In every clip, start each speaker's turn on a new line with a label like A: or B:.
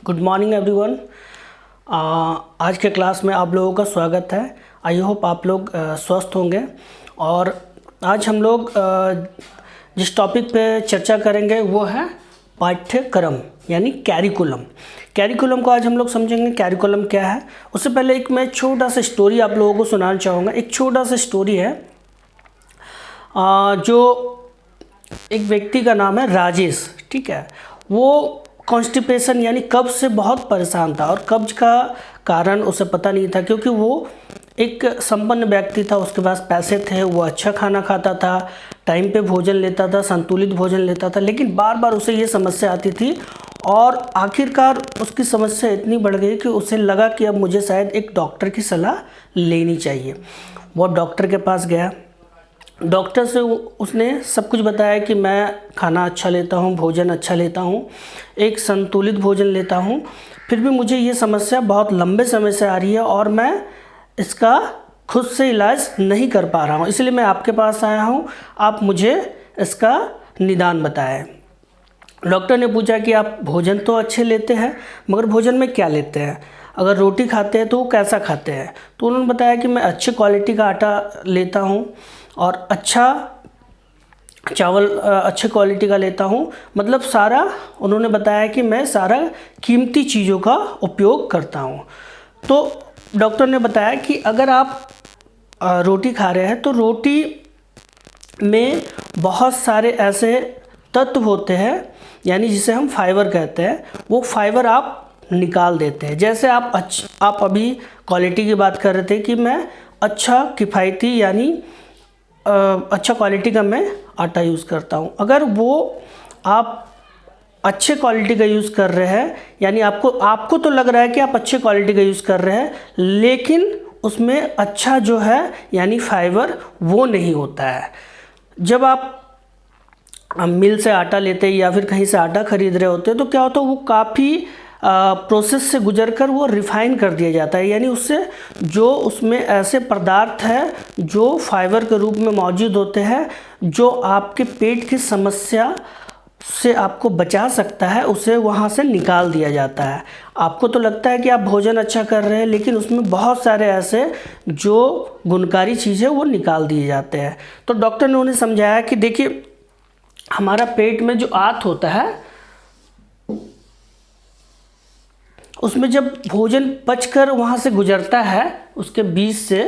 A: Good morning everyone. आज के class में आप लोगों का स्वागत है। आई होप आप लोग स्वस्थ होंगे। और आज हम लोग जिस टॉपिक पे चर्चा करेंगे वो है पाठ्यक्रम यानी कैरिकुलम। कैरिकुलम को आज हम लोग समझेंगे कैरिकुलम क्या है। उससे पहले एक मैं छोटा सा स्टोरी आप लोगों को सुनाना चाहूँगा। एक छोटा सा स्टोरी है। जो एक व्यक्ति का नाम है राजेश, ठीक है। वो कॉन्स्टिपेशन यानी कब्ज से बहुत परेशान था और कब्ज का कारण उसे पता नहीं था, क्योंकि वो एक संपन्न व्यक्ति था, उसके पास पैसे थे, वो अच्छा खाना खाता था, टाइम पे भोजन लेता था, संतुलित भोजन लेता था, लेकिन बार बार उसे ये समस्या आती थी और आखिरकार उसकी समस्या इतनी बढ़ गई कि उसे लगा कि अब मुझे शायद एक डॉक्टर की सलाह लेनी चाहिए। वो डॉक्टर के पास गया। डॉक्टर से उसने सब कुछ बताया कि मैं खाना अच्छा लेता हूँ, भोजन अच्छा लेता हूँ, एक संतुलित भोजन लेता हूँ, फिर भी मुझे ये समस्या बहुत लंबे समय से आ रही है और मैं इसका खुद से इलाज नहीं कर पा रहा हूँ, इसलिए मैं आपके पास आया हूँ, आप मुझे इसका निदान बताएं। डॉक्टर ने पूछा कि आप भोजन तो अच्छे लेते हैं, मगर भोजन में क्या लेते हैं? अगर रोटी खाते हैं तो वो कैसा खाते हैं? तो उन्होंने बताया कि मैं अच्छी क्वालिटी का आटा लेता हूँ और अच्छा चावल अच्छे क्वालिटी का लेता हूँ। मतलब सारा उन्होंने बताया कि मैं सारा कीमती चीज़ों का उपयोग करता हूँ। तो डॉक्टर ने बताया कि अगर आप रोटी खा रहे हैं तो रोटी में बहुत सारे ऐसे तत्व होते हैं, यानी जिसे हम फाइबर कहते हैं, वो फाइबर आप निकाल देते हैं। जैसे आप अभी क्वालिटी की बात कर रहे थे कि मैं अच्छा किफ़ायती यानी अच्छा क्वालिटी का मैं आटा यूज़ करता हूँ। अगर वो आप अच्छे क्वालिटी का यूज़ कर रहे हैं, यानी आपको तो लग रहा है कि आप अच्छे क्वालिटी का यूज़ कर रहे हैं, लेकिन उसमें अच्छा जो है यानी फाइबर वो नहीं होता है। जब आप मिल से आटा लेते हैं या फिर कहीं से आटा ख़रीद रहे होते हैं तो क्या होता है, वो काफ़ी प्रोसेस से गुजरकर वो रिफ़ाइन कर दिया जाता है, यानी उससे जो उसमें ऐसे पदार्थ हैं जो फाइबर के रूप में मौजूद होते हैं, जो आपके पेट की समस्या से आपको बचा सकता है, उसे वहाँ से निकाल दिया जाता है। आपको तो लगता है कि आप भोजन अच्छा कर रहे हैं, लेकिन उसमें बहुत सारे ऐसे जो गुणकारी चीज़ें वो निकाल दिए जाते हैं। तो डॉक्टर ने उन्हें समझाया कि देखिए, हमारा पेट में जो आंत होता है उसमें जब भोजन पचकर वहाँ से गुजरता है उसके बीच से,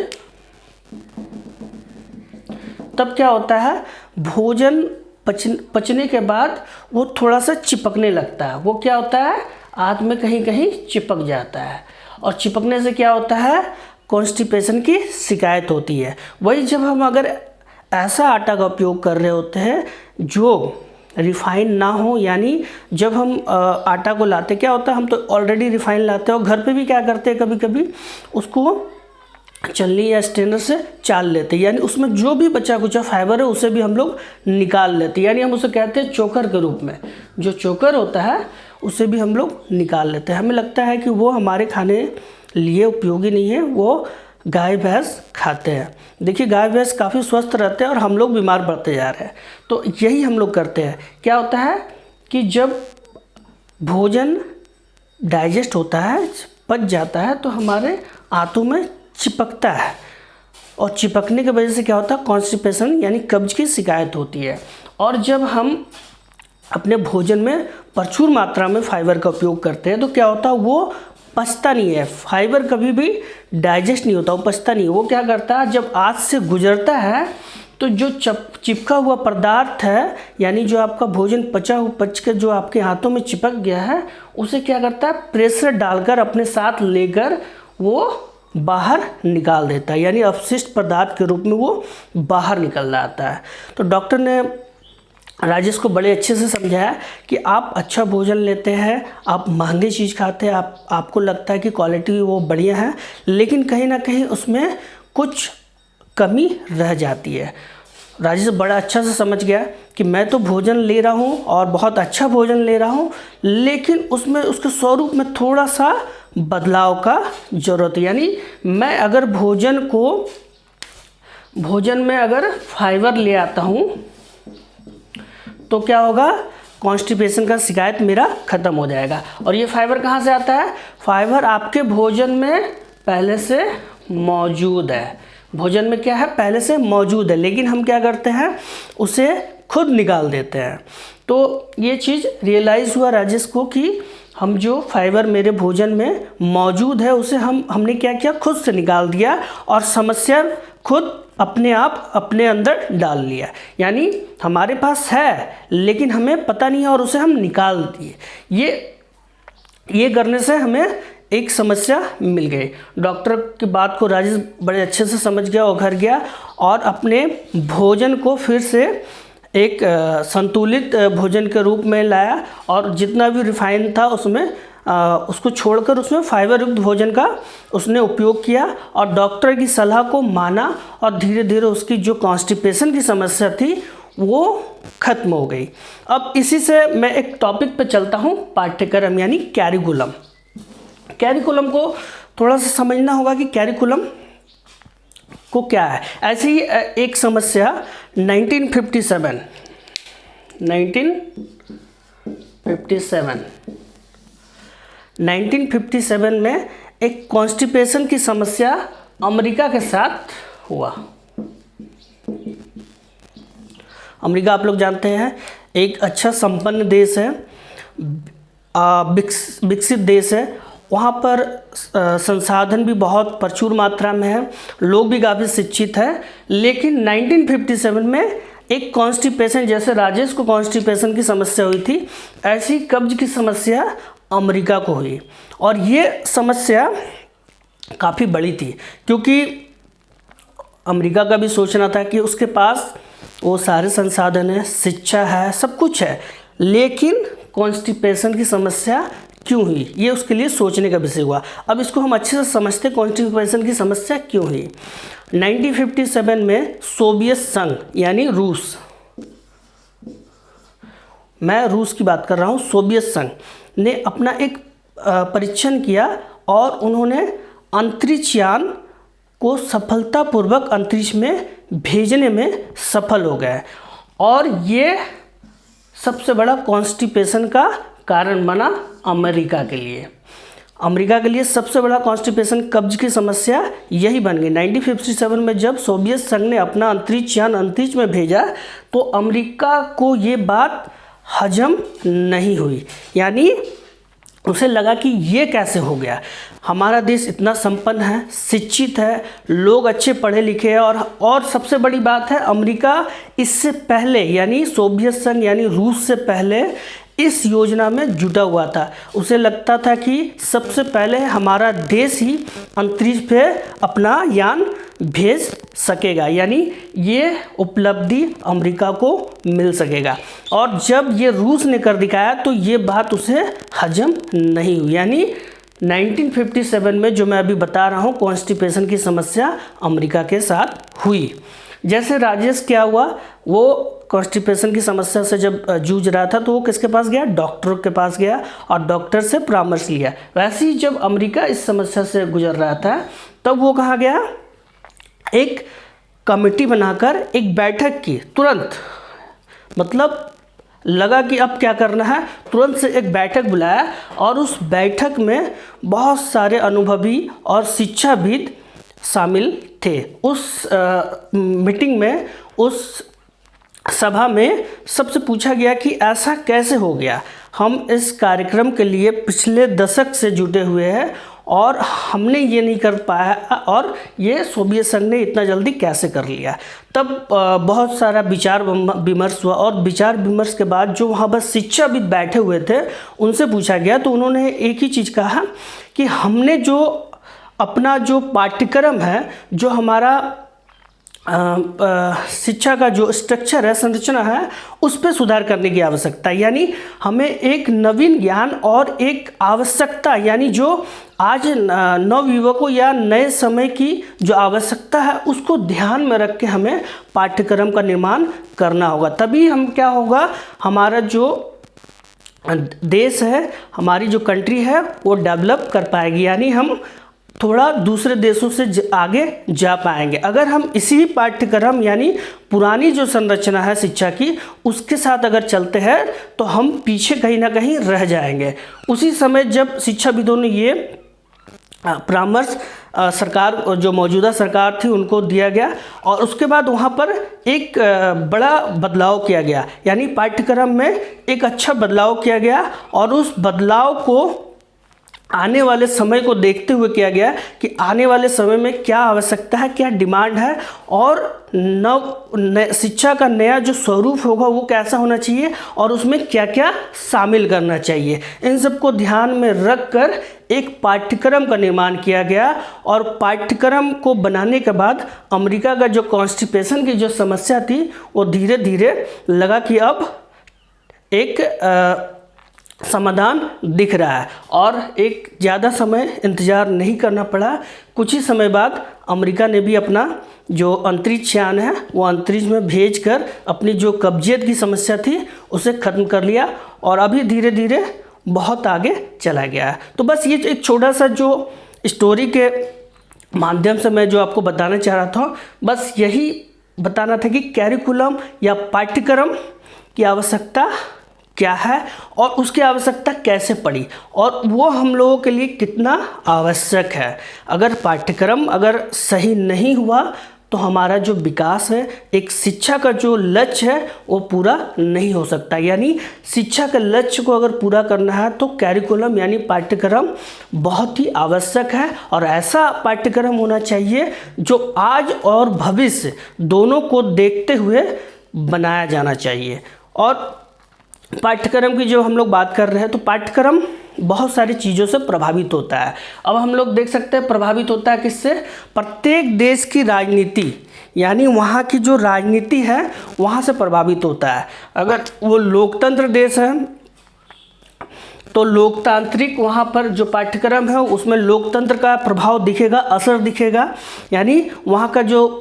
A: तब क्या होता है, भोजन पचने के बाद वो थोड़ा सा चिपकने लगता है। वो क्या होता है, आंत में कहीं कहीं चिपक जाता है और चिपकने से क्या होता है, कॉन्स्टिपेशन की शिकायत होती है। वही जब हम अगर ऐसा आटा का उपयोग कर रहे होते हैं जो रिफ़ाइन ना हो, यानी जब हम आटा को लाते, क्या होता है, हम तो ऑलरेडी रिफ़ाइन लाते हैं और घर पे भी क्या करते हैं, कभी कभी उसको छलनी या स्ट्रेनर से चाल लेते हैं, यानी उसमें जो भी बचा कुचा फाइबर है उसे भी हम लोग निकाल लेते हैं, यानी हम उसे कहते हैं चोकर के रूप में। जो चोकर होता है उसे भी हम लोग निकाल लेते हैं। हमें लगता है कि वो हमारे खाने लिए उपयोगी नहीं है, वो गाय भैंस खाते हैं। देखिए, गाय भैंस काफ़ी स्वस्थ रहते हैं और हम लोग बीमार पड़ते जा रहे हैं। तो यही हम लोग करते हैं। क्या होता है कि जब भोजन डाइजेस्ट होता है, पच जाता है, तो हमारे आंतों में चिपकता है और चिपकने की वजह से क्या होता है, कॉन्स्टिपेशन यानी कब्ज की शिकायत होती है। और जब हम अपने भोजन में प्रचुर मात्रा में फाइबर का उपयोग करते हैं तो क्या होता है, वो पचता नहीं है। फाइबर कभी भी डाइजेस्ट नहीं होता, वो पचता नहीं है। वो क्या करता है, जब आंत से गुजरता है तो जो चिपका हुआ पदार्थ है, यानी जो आपका भोजन पच के जो आपके हाथों में चिपक गया है, उसे क्या करता है, प्रेशर डालकर अपने साथ लेकर वो बाहर निकाल देता है, यानी अपशिष्ट पदार्थ के रूप में वो बाहर निकल आता है। तो डॉक्टर ने राजेश को बड़े अच्छे से समझाया कि आप अच्छा भोजन लेते हैं, आप महंगी चीज़ खाते हैं, आपको लगता है कि क्वालिटी वो बढ़िया है, लेकिन कहीं ना कहीं उसमें कुछ कमी रह जाती है। राजेश बड़ा अच्छा से समझ गया कि मैं तो भोजन ले रहा हूँ और बहुत अच्छा भोजन ले रहा हूँ, लेकिन उसमें उसके स्वरूप में थोड़ा सा बदलाव का ज़रूरत है। यानी मैं अगर भोजन में अगर फाइबर ले आता हूँ तो क्या होगा, कॉन्स्टिपेशन का शिकायत मेरा ख़त्म हो जाएगा। और ये फाइबर कहाँ से आता है? फाइबर आपके भोजन में पहले से मौजूद है। भोजन में क्या है? पहले से मौजूद है, लेकिन हम क्या करते हैं? उसे खुद निकाल देते हैं। तो ये चीज़ रियलाइज़ हुआ राजेश को कि हम जो फाइबर मेरे भोजन में मौजूद है उसे हमने क्या किया? खुद से निकाल दिया और समस्या खुद अपने आप अपने अंदर डाल लिया। यानी हमारे पास है लेकिन हमें पता नहीं है और उसे हम निकाल दिए। ये करने से हमें एक समस्या मिल गई। डॉक्टर की बात को राजेश बड़े अच्छे से समझ गया और घर गया और अपने भोजन को फिर से एक संतुलित भोजन के रूप में लाया और जितना भी रिफाइन था उसमें उसको छोड़कर उसमें फाइबर युक्त भोजन का उसने उपयोग किया और डॉक्टर की सलाह को माना और धीरे धीरे उसकी जो कॉन्स्टिपेशन की समस्या थी वो खत्म हो गई। अब इसी से मैं एक टॉपिक पे चलता हूँ, पाठ्यक्रम यानी कैरिकुलम। कैरिकुलम को थोड़ा सा समझना होगा कि कैरिकुलम को क्या है। ऐसे ही एक समस्या 1957 में एक कॉन्स्टिपेशन की समस्या अमेरिका के साथ हुआ। अमेरिका आप लोग जानते हैं एक अच्छा संपन्न देश है, विकसित देश है। वहाँ पर संसाधन भी बहुत प्रचुर मात्रा में है, लोग भी काफ़ी शिक्षित हैं। लेकिन 1957 में एक कॉन्स्टिपेशन, जैसे राजेश को कॉन्स्टिपेशन की समस्या हुई थी, ऐसी कब्ज की समस्या अमेरिका को हुई। और ये समस्या काफ़ी बड़ी थी क्योंकि अमेरिका का भी सोचना था कि उसके पास वो सारे संसाधन है, शिक्षा है, सब कुछ है, लेकिन कॉन्स्टिपेशन की समस्या क्यों हुई, ये उसके लिए सोचने का विषय हुआ। अब इसको हम अच्छे से समझते हैं कॉन्स्टिपेशन की समस्या क्यों हुई। 1957 में सोवियत संघ यानी रूस, मैं रूस की बात कर रहा हूँ, सोवियत संघ ने अपना एक परीक्षण किया और उन्होंने अंतरिक्ष यान को सफलतापूर्वक अंतरिक्ष में भेजने में सफल हो गए और ये सबसे बड़ा कॉन्स्टिपेशन का कारण बना अमेरिका के लिए। अमेरिका के लिए सबसे बड़ा कॉन्स्टिपेशन, कब्ज की समस्या यही बन गई। 1957 में जब सोवियत संघ ने अपना अंतरिक्ष यान अंतरिक्ष में भेजा तो अमेरिका को ये बात हजम नहीं हुई। यानी उसे लगा कि ये कैसे हो गया, हमारा देश इतना संपन्न है, शिक्षित है, लोग अच्छे पढ़े लिखे हैं और सबसे बड़ी बात है अमेरिका इससे पहले यानी सोवियत संघ यानी रूस से पहले इस योजना में जुटा हुआ था। उसे लगता था कि सबसे पहले हमारा देश ही अंतरिक्ष पे अपना यान भेज सकेगा, यानी ये उपलब्धि अमेरिका को मिल सकेगा। और जब ये रूस ने कर दिखाया तो ये बात उसे हजम नहीं हुई। यानी 1957 में जो मैं अभी बता रहा हूँ कॉन्स्टिपेशन की समस्या अमेरिका के साथ हुई। जैसे राजेश क्या हुआ, वो कॉन्स्टिपेशन की समस्या से जब जूझ रहा था तो वो किसके पास गया? डॉक्टर के पास गया और डॉक्टर से परामर्श लिया। वैसे ही जब अमेरिका इस समस्या से गुजर रहा था तब वो कहाँ गया? एक कमेटी बनाकर एक बैठक की, तुरंत मतलब लगा कि अब क्या करना है, तुरंत से एक बैठक बुलाया और उस बैठक में बहुत सारे अनुभवी और शिक्षाविद शामिल थे। उस मीटिंग में, उस सभा में सबसे पूछा गया कि ऐसा कैसे हो गया, हम इस कार्यक्रम के लिए पिछले दशक से जुटे हुए हैं और हमने ये नहीं कर पाया और ये सोवियत संघ ने इतना जल्दी कैसे कर लिया। तब बहुत सारा विचार विमर्श हुआ और विचार विमर्श के बाद जो वहाँ बस शिक्षाविद बैठे हुए थे उनसे पूछा गया तो उन्होंने एक ही चीज़ कहा कि हमने जो अपना जो पाठ्यक्रम है, जो हमारा शिक्षा का जो स्ट्रक्चर है, संरचना है, उस पर सुधार करने की आवश्यकता है। यानी हमें एक नवीन ज्ञान और एक आवश्यकता, यानी जो आज नवयुवकों या नए समय की जो आवश्यकता है उसको ध्यान में रख के हमें पाठ्यक्रम का निर्माण करना होगा। तभी हम क्या होगा, हमारा जो देश है, हमारी जो कंट्री है वो डेवलप कर पाएगी। यानी हम थोड़ा दूसरे देशों से आगे जा पाएंगे। अगर हम इसी पाठ्यक्रम यानी पुरानी जो संरचना है शिक्षा की उसके साथ अगर चलते हैं तो हम पीछे कहीं ना कहीं रह जाएंगे। उसी समय जब शिक्षाविदों ने ये परामर्श सरकार जो मौजूदा सरकार थी उनको दिया गया और उसके बाद वहाँ पर एक बड़ा बदलाव किया गया, यानी पाठ्यक्रम में एक अच्छा बदलाव किया गया और उस बदलाव को आने वाले समय को देखते हुए किया गया कि आने वाले समय में क्या आवश्यकता है, क्या डिमांड है और शिक्षा का नया जो स्वरूप होगा वो कैसा होना चाहिए और उसमें क्या क्या शामिल करना चाहिए। इन सब को ध्यान में रखकर एक पाठ्यक्रम का निर्माण किया गया और पाठ्यक्रम को बनाने के बाद अमेरिका का जो कॉन्स्टिपेशन की जो समस्या थी वो धीरे धीरे लगा कि अब एक समाधान दिख रहा है और एक ज़्यादा समय इंतज़ार नहीं करना पड़ा। कुछ ही समय बाद अमेरिका ने भी अपना जो अंतरिक्ष यान है वो अंतरिक्ष में भेजकर अपनी जो कब्जियत की समस्या थी उसे ख़त्म कर लिया और अभी धीरे धीरे बहुत आगे चला गया है। तो बस ये एक छोटा सा जो स्टोरी के माध्यम से मैं जो आपको बताना चाह रहा था, बस यही बताना था कि कैरिकुलम या पाठ्यक्रम की आवश्यकता क्या है और उसकी आवश्यकता कैसे पड़ी और वो हम लोगों के लिए कितना आवश्यक है। अगर पाठ्यक्रम अगर सही नहीं हुआ तो हमारा जो विकास है, एक शिक्षा का जो लक्ष्य है वो पूरा नहीं हो सकता। यानी शिक्षा के लक्ष्य को अगर पूरा करना है तो कैरिकुलम यानी पाठ्यक्रम बहुत ही आवश्यक है और ऐसा पाठ्यक्रम होना चाहिए जो आज और भविष्य दोनों को देखते हुए बनाया जाना चाहिए। और पाठ्यक्रम की जो हम लोग बात कर रहे हैं तो पाठ्यक्रम बहुत सारी चीज़ों से प्रभावित होता है। अब हम लोग देख सकते हैं प्रभावित होता है किससे? प्रत्येक देश की राजनीति यानी वहाँ की जो राजनीति है वहाँ से प्रभावित होता है। अगर वो लोकतंत्र देश है तो लोकतांत्रिक वहाँ पर जो पाठ्यक्रम है उसमें लोकतंत्र का प्रभाव दिखेगा, असर दिखेगा। यानी वहाँ का जो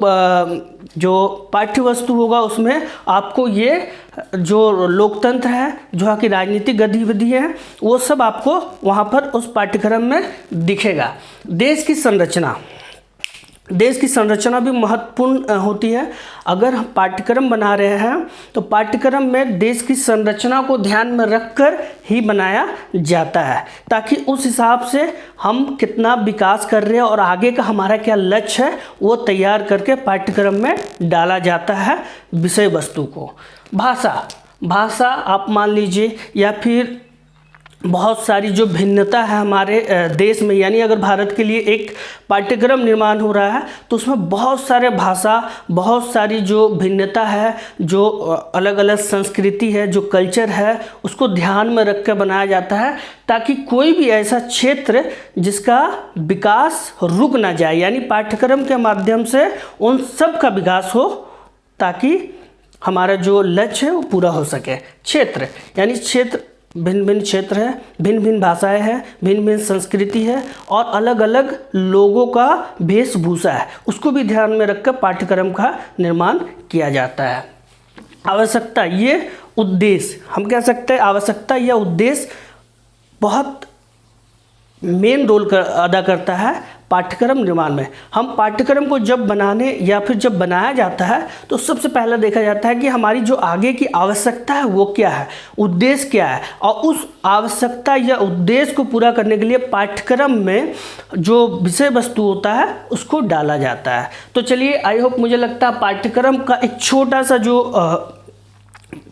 A: पाठ्य वस्तु होगा उसमें आपको ये जो लोकतंत्र है, जो वहाँ की राजनीतिक गतिविधि है वो सब आपको वहाँ पर उस पाठ्यक्रम में दिखेगा। देश की संरचना भी महत्वपूर्ण होती है। अगर हम पाठ्यक्रम बना रहे हैं तो पाठ्यक्रम में देश की संरचना को ध्यान में रखकर ही बनाया जाता है ताकि उस हिसाब से हम कितना विकास कर रहे हैं और आगे का हमारा क्या लक्ष्य है वो तैयार करके पाठ्यक्रम में डाला जाता है विषय वस्तु को। भाषा आप मान लीजिए या फिर बहुत सारी जो भिन्नता है हमारे देश में, यानी अगर भारत के लिए एक पाठ्यक्रम निर्माण हो रहा है तो उसमें बहुत सारे भाषा, बहुत सारी जो भिन्नता है, जो अलग अलग संस्कृति है, जो कल्चर है उसको ध्यान में रख कर बनाया जाता है ताकि कोई भी ऐसा क्षेत्र जिसका विकास रुक ना जाए, यानी पाठ्यक्रम के माध्यम से उन सब का विकास हो ताकि हमारा जो लक्ष्य है वो पूरा हो सके। क्षेत्र यानी क्षेत्र भिन्न भिन्न क्षेत्र है, भिन्न भिन्न भाषाएं हैं, भिन्न भिन्न संस्कृति है और अलग अलग लोगों का वेशभूषा है, उसको भी ध्यान में रखकर पाठ्यक्रम का निर्माण किया जाता है। आवश्यकता ये उद्देश्य हम कह सकते हैं, आवश्यकता या उद्देश्य बहुत मेन रोल अदा करता है पाठ्यक्रम निर्माण में। हम पाठ्यक्रम को जब बनाने या फिर जब बनाया जाता है तो सबसे पहले देखा जाता है कि हमारी जो आगे की आवश्यकता है वो क्या है, उद्देश्य क्या है और उस आवश्यकता या उद्देश्य को पूरा करने के लिए पाठ्यक्रम में जो विषय वस्तु होता है उसको डाला जाता है। तो चलिए, आई होप मुझे लगता है पाठ्यक्रम का एक छोटा सा जो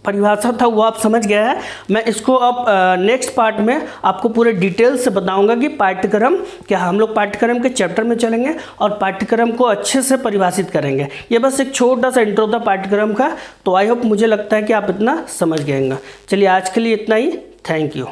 A: परिभाषा था वो आप समझ गया है। मैं इसको अब नेक्स्ट पार्ट में आपको पूरे डिटेल से बताऊंगा कि पाठ्यक्रम क्या। हम लोग पाठ्यक्रम के चैप्टर में चलेंगे और पाठ्यक्रम को अच्छे से परिभाषित करेंगे। ये बस एक छोटा सा इंट्रो था पाठ्यक्रम का, तो आई होप मुझे लगता है कि आप इतना समझ गए। चलिए, आज के लिए इतना ही। Thank you.